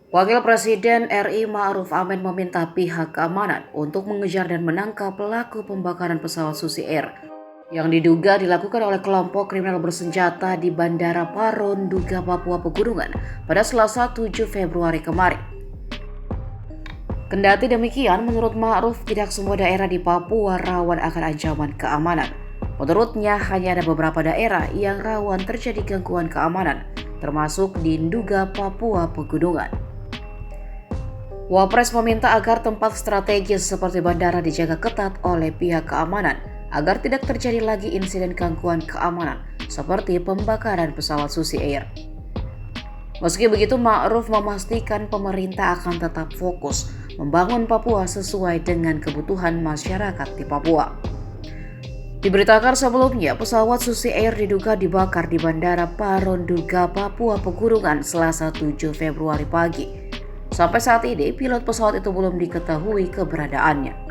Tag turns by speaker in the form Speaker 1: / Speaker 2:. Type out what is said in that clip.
Speaker 1: Wakil Presiden RI Ma'ruf Amin meminta pihak keamanan untuk mengejar dan menangkap pelaku pembakaran pesawat Susi Air yang diduga dilakukan oleh kelompok kriminal bersenjata di Bandara Paro Nduga, Papua Pegunungan pada Selasa 7 Februari kemarin. Kendati demikian, menurut Ma'ruf tidak semua daerah di Papua rawan akan ancaman keamanan. Menurutnya hanya ada beberapa daerah yang rawan terjadi gangguan keamanan, termasuk di Nduga, Papua Pegunungan. Wapres meminta agar tempat strategis seperti bandara dijaga ketat oleh pihak keamanan agar tidak terjadi lagi insiden gangguan keamanan seperti pembakaran pesawat Susi Air. Meski begitu, Ma'ruf memastikan pemerintah akan tetap fokus membangun Papua sesuai dengan kebutuhan masyarakat di Papua. Diberitakan sebelumnya, pesawat Susi Air diduga dibakar di Bandara Paro Nduga, Papua Pegunungan Selasa 7 Februari pagi. Sampai saat ini, pilot pesawat itu belum diketahui keberadaannya.